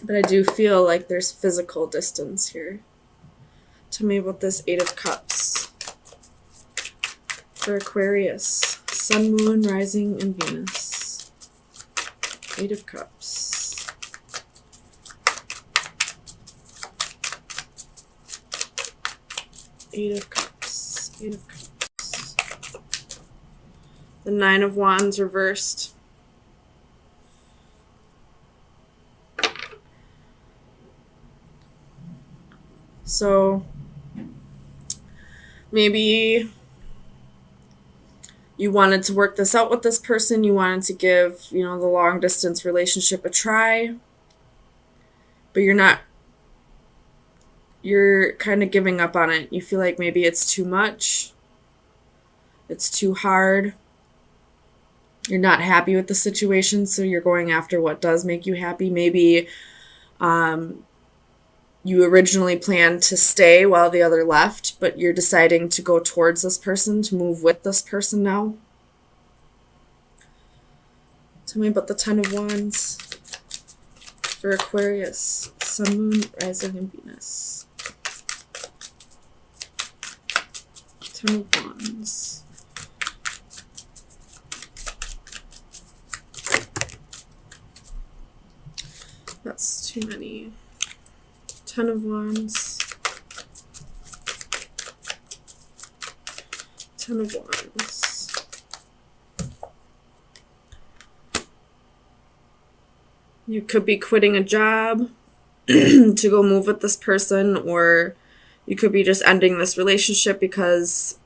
But I do feel like there's physical distance here. Tell me about this Eight of Cups for Aquarius. Sun, Moon, Rising, and Venus. Eight of Cups. Eight of Cups. Eight of Cups. The Nine of Wands reversed. So maybe you wanted to work this out with this person. You wanted to give, the long distance relationship a try. But you're kind of giving up on it. You feel like maybe it's too much. It's too hard. You're not happy with the situation, so you're going after what does make you happy. Maybe you originally planned to stay while the other left, but you're deciding to go towards this person, to move with this person now. Tell me about the Ten of Wands for Aquarius. Sun, Moon, Rising, and Venus. Ten of Wands. That's too many. Ten of Wands. Ten of Wands. You could be quitting a job to go move with this person, or you could be just ending this relationship because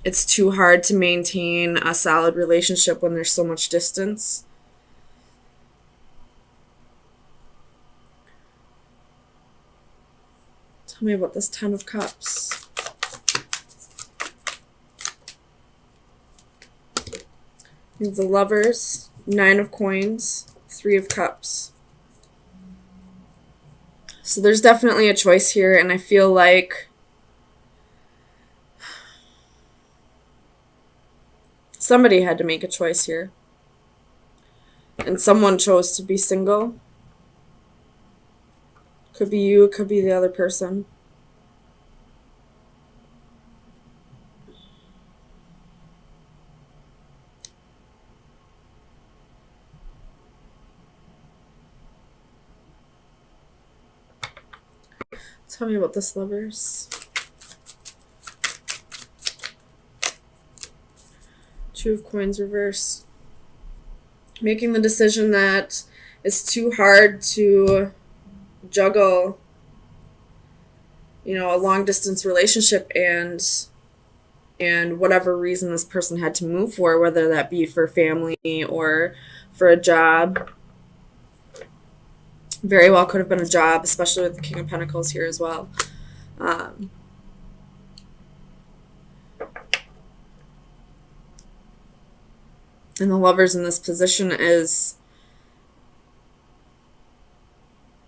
it's too hard to maintain a solid relationship when there's so much distance. Tell me about this Ten of Cups. You have the Lovers, Nine of Coins, Three of Cups. So there's definitely a choice here, and I feel like somebody had to make a choice here. And someone chose to be single. Could be you, it could be the other person. Tell me about this, Lovers. Two of Coins reversed. Making the decision that it's too hard to juggle, a long distance relationship and whatever reason this person had to move for, whether that be for family or for a job. Very well could have been a job, especially with the King of Pentacles here as well. And the Lovers in this position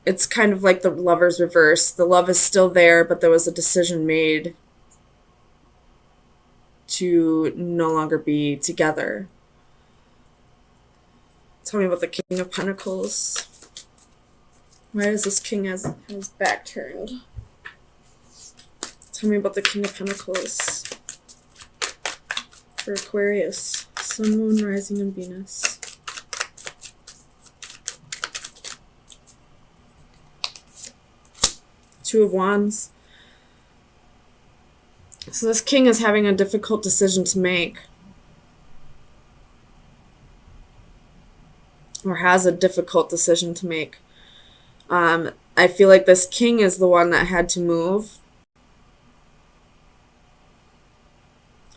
it's kind of like the Lovers reverse. The love is still there, but there was a decision made to no longer be together. Tell me about the King of Pentacles. Why does this king have his back turned? Tell me about the King of Pentacles for Aquarius. Sun, Moon, Rising, and Venus. Two of Wands. So this king is having a difficult decision to make. Or has a difficult decision to make. I feel like this king is the one that had to move.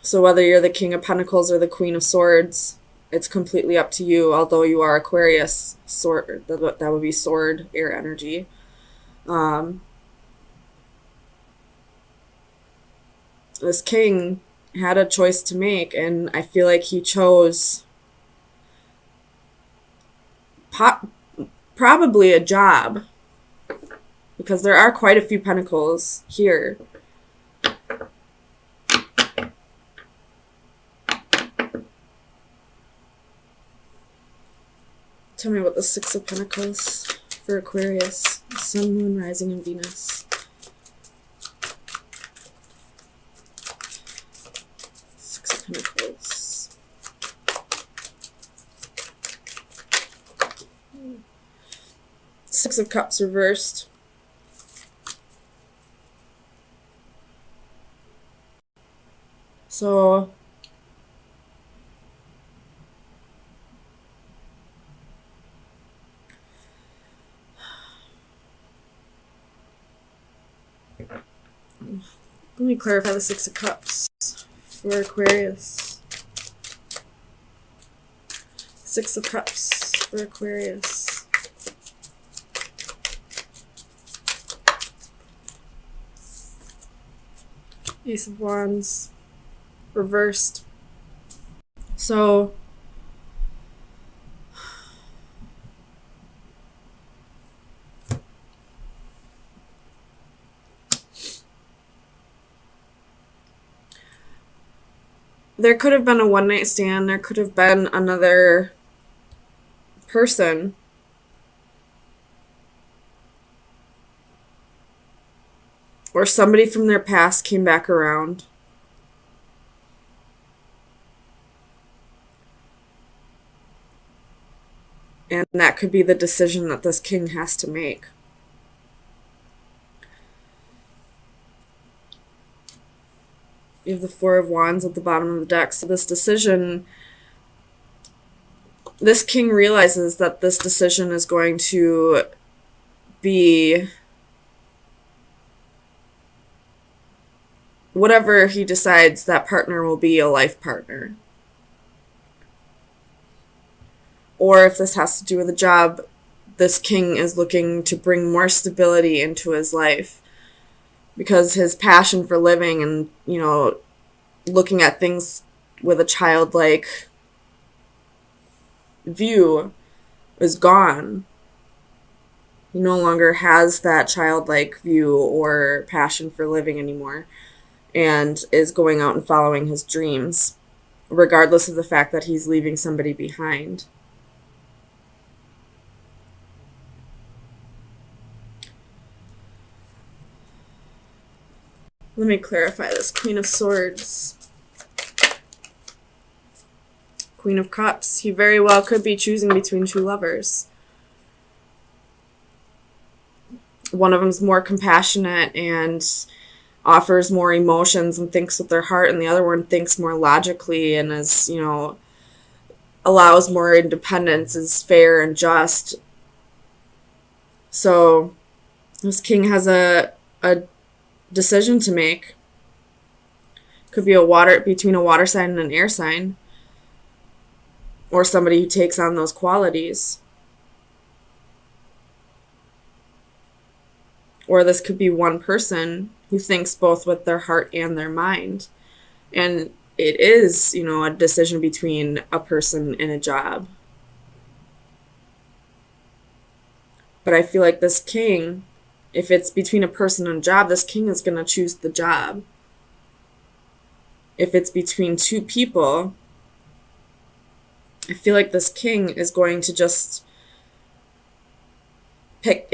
So whether you're the King of Pentacles or the Queen of Swords, it's completely up to you. Although you are Aquarius, sword, that would be sword, air energy. This king had a choice to make, and I feel like he chose probably a job, because there are quite a few pentacles here. Tell me about the Six of Pentacles for Aquarius. Sun, Moon, Rising, and Venus. Six of Pentacles. Six of Cups reversed. So let me clarify the Six of Cups for Aquarius. Six of Cups for Aquarius. Ace of Wands reversed. So there could have been a one-night stand. There could have been another person. Or somebody from their past came back around. And that could be the decision that this king has to make. You have the Four of Wands at the bottom of the deck. So this decision, this king realizes that this decision is going to be whatever he decides, that partner will be a life partner. Or if this has to do with a job, this king is looking to bring more stability into his life. Because his passion for living and, you know, looking at things with a childlike view is gone. He no longer has that childlike view or passion for living anymore, and is going out and following his dreams, regardless of the fact that he's leaving somebody behind. Let me clarify this. Queen of Swords. Queen of Cups. He very well could be choosing between two lovers. One of them's more compassionate and offers more emotions and thinks with their heart, and the other one thinks more logically and is, you know, allows more independence, is fair and just. So this king has a decision to make. Could be between a water sign and an air sign, or somebody who takes on those qualities. Or this could be one person who thinks both with their heart and their mind. And it is, you know, a decision between a person and a job. But I feel like this king, if it's between a person and a job, this king is going to choose the job. If it's between two people, I feel like this king is going to just pick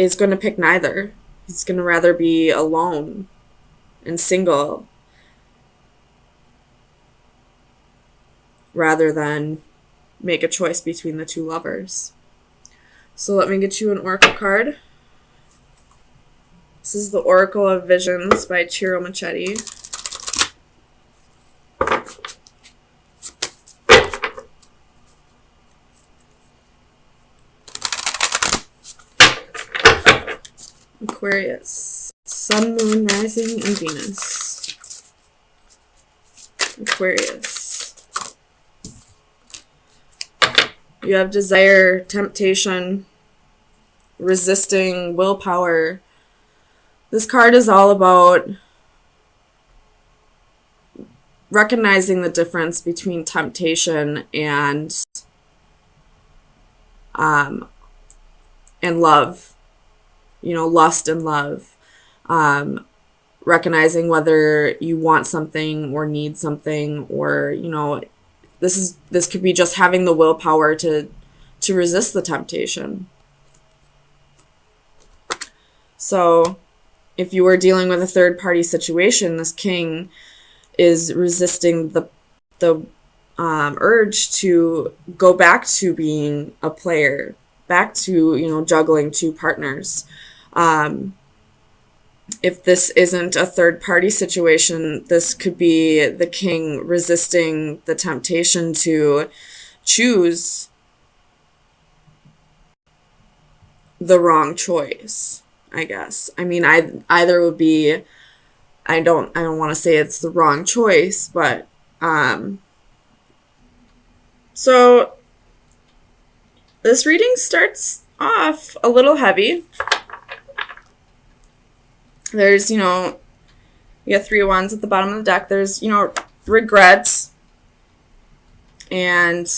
neither. He's going to rather be alone and single rather than make a choice between the two lovers. So let me get you an oracle card. This is the Oracle of Visions by Ciro Machete. Aquarius. Sun, Moon, Rising, and Venus. Aquarius. You have desire, temptation, resisting, willpower. This card is all about recognizing the difference between temptation and love. You know, lust and love. Recognizing whether you want something or need something, or, you know, this could be just having the willpower to resist the temptation. So if you were dealing with a third party situation, this king is resisting the urge to go back to being a player, back to, juggling two partners. If this isn't a third party situation, this could be the king resisting the temptation to choose the wrong choice, I guess. I mean, either would be, I don't want to say it's the wrong choice, but so this reading starts off a little heavy. There's, you have 3 of Wands at the bottom of the deck. There's, regrets and,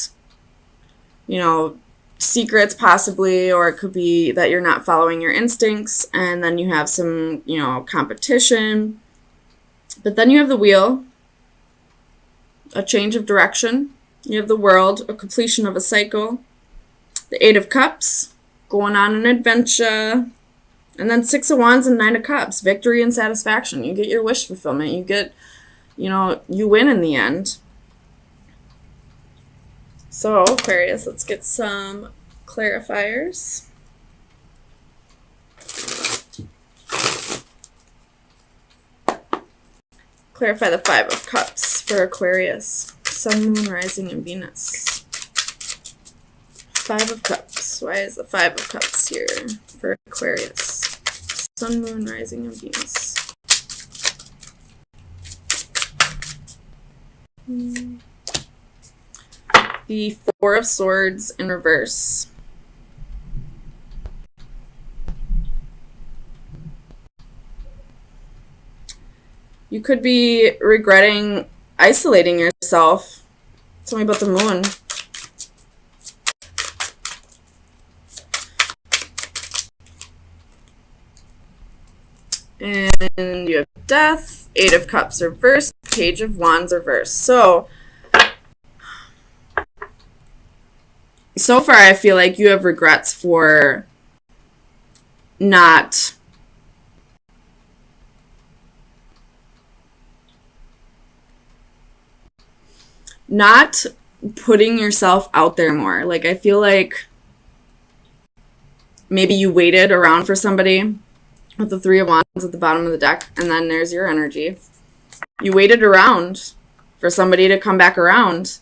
secrets possibly, or it could be that you're not following your instincts, and then you have some, competition. But then you have the Wheel, a change of direction. You have the World, a completion of a cycle. The 8 of Cups, going on an adventure. And then 6 of Wands and 9 of Cups, victory and satisfaction. You get your wish fulfillment. You get, you win in the end. So, Aquarius, let's get some clarifiers. Clarify the 5 of Cups for Aquarius. Sun, Moon, Rising, and Venus. 5 of Cups. Why is the 5 of Cups here for Aquarius? Sun, Moon, Rising, and Venus. The 4 of Swords in reverse. You could be regretting isolating yourself. Tell me about the Moon. And you have Death, 8 of Cups reversed, Page of Wands reversed. So far I feel like you have regrets for not putting yourself out there more. Like, I feel like maybe you waited around for somebody with the 3 of Wands at the bottom of the deck, and then there's your energy. You waited around for somebody to come back around,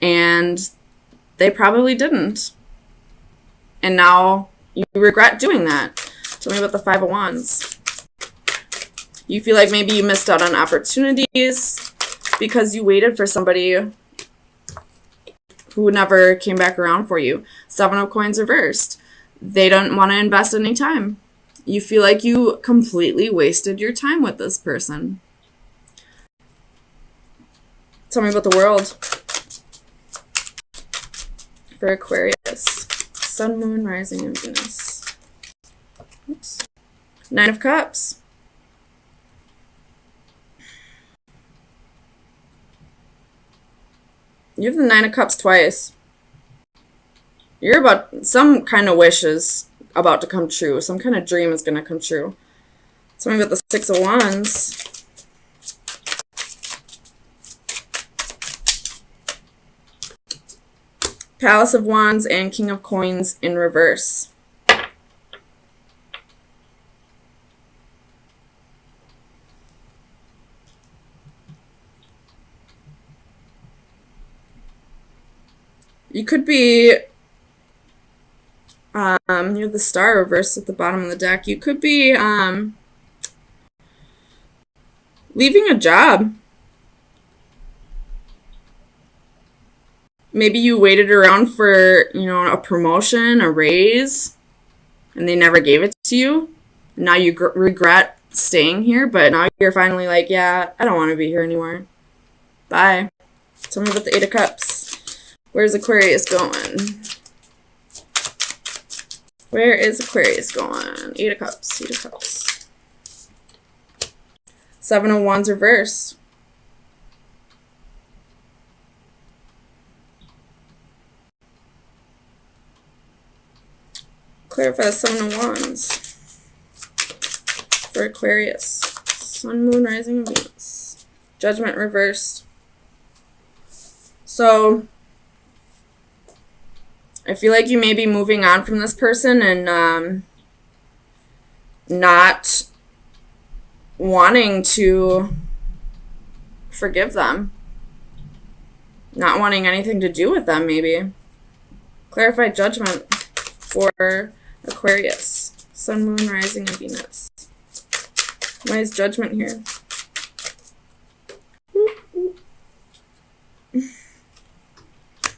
and they probably didn't. And now you regret doing that. Tell me about the 5 of Wands. You feel like maybe you missed out on opportunities because you waited for somebody who never came back around for you. 7 of Coins reversed. They don't want to invest any time. You feel like you completely wasted your time with this person. Tell me about the World for Aquarius. Sun, Moon, Rising, and Venus. Oops. 9 of Cups. You have the 9 of Cups twice. You're about, some kind of wish is about to come true. Some kind of dream is going to come true. Tell me about the 6 of Wands. Palace of Wands and King of Coins in reverse. You could be, you have the Star reversed at the bottom of the deck. You could be leaving a job. Maybe you waited around for, a promotion, a raise, and they never gave it to you. Now you regret staying here, but now you're finally like, yeah, I don't want to be here anymore. Bye. Tell me about the 8 of Cups. Where's Aquarius going? Where is Aquarius going? 8 of Cups, 8 of Cups. 7 of Wands reversed. Clarify the 7 of Wands. for Aquarius. Sun, Moon, Rising, Venus. Judgment reversed. So I feel like you may be moving on from this person and not wanting to forgive them. Not wanting anything to do with them, maybe. Clarified judgment for Aquarius. Sun, Moon, Rising, and Venus. Why is judgment here?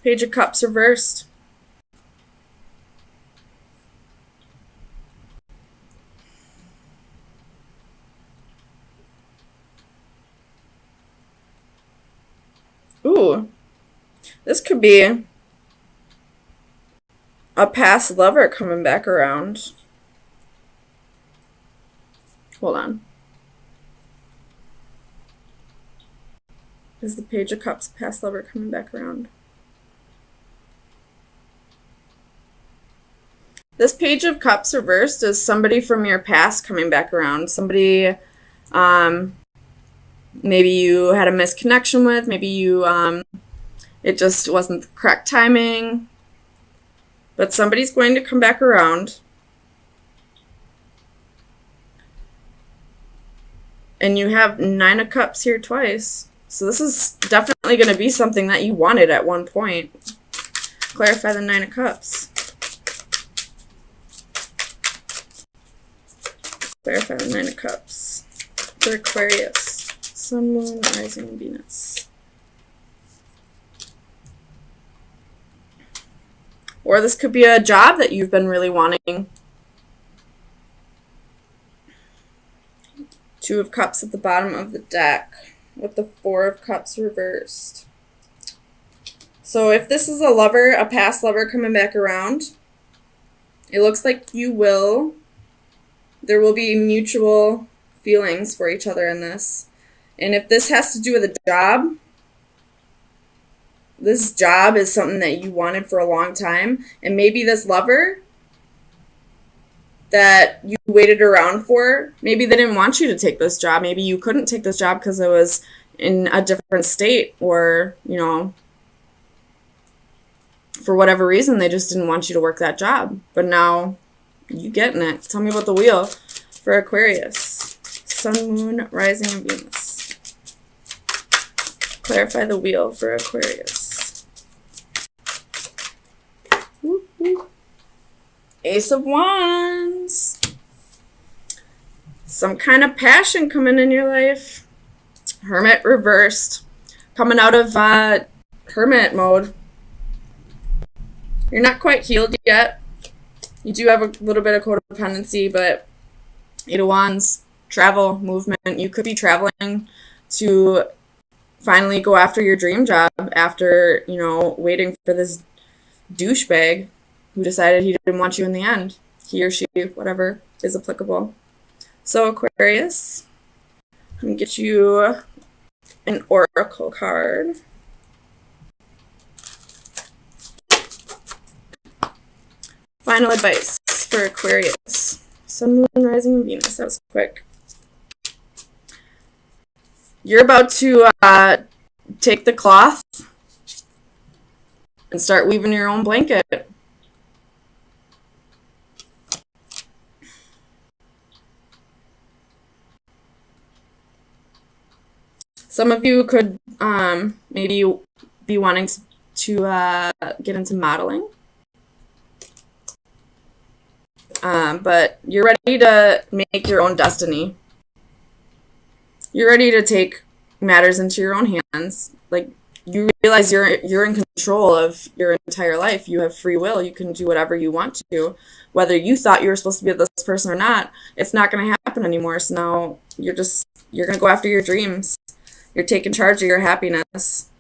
Page of Cups reversed. Ooh. This could be a past lover coming back around. Hold on. Is the Page of Cups a past lover coming back around? This Page of Cups reversed is somebody from your past coming back around. Somebody maybe you had a misconnection with. Maybe you it just wasn't the correct timing. But somebody's going to come back around. And you have 9 of Cups here twice. So this is definitely going to be something that you wanted at one point. Clarify the 9 of Cups. Clarify the 9 of Cups for Aquarius. Sun, Moon, Rising, and Venus. Or this could be a job that you've been really wanting. 2 of Cups at the bottom of the deck with the 4 of Cups reversed. So if this is a lover, a past lover coming back around, it looks like there will be mutual feelings for each other in this. And if this has to do with a job, this job is something that you wanted for a long time. And maybe this lover that you waited around for, maybe they didn't want you to take this job. Maybe you couldn't take this job because it was in a different state, or, for whatever reason, they just didn't want you to work that job. But now you getting it. Tell me about the wheel for Aquarius. Sun, Moon, Rising, and Venus. Clarify the wheel for Aquarius. Whoop, whoop. Ace of Wands. Some kind of passion coming in your life. Hermit reversed. Coming out of hermit mode. You're not quite healed yet. You do have a little bit of codependency, but 8 of Wands, travel, movement. You could be traveling to finally go after your dream job after, waiting for this douchebag who decided he didn't want you in the end. He or she, whatever is applicable. So Aquarius, I'm going to get you an oracle card. Final advice for Aquarius. Sun, Moon, Rising, and Venus. That was quick. You're about to take the cloth and start weaving your own blanket. Some of you could maybe be wanting to get into modeling. But you're ready to make your own destiny. You're ready to take matters into your own hands. Like, you realize you're in control of your entire life. You have free will. You can do whatever you want to. Whether you thought you were supposed to be with this person or not, it's not going to happen anymore. So now you're going to go after your dreams. You're taking charge of your happiness.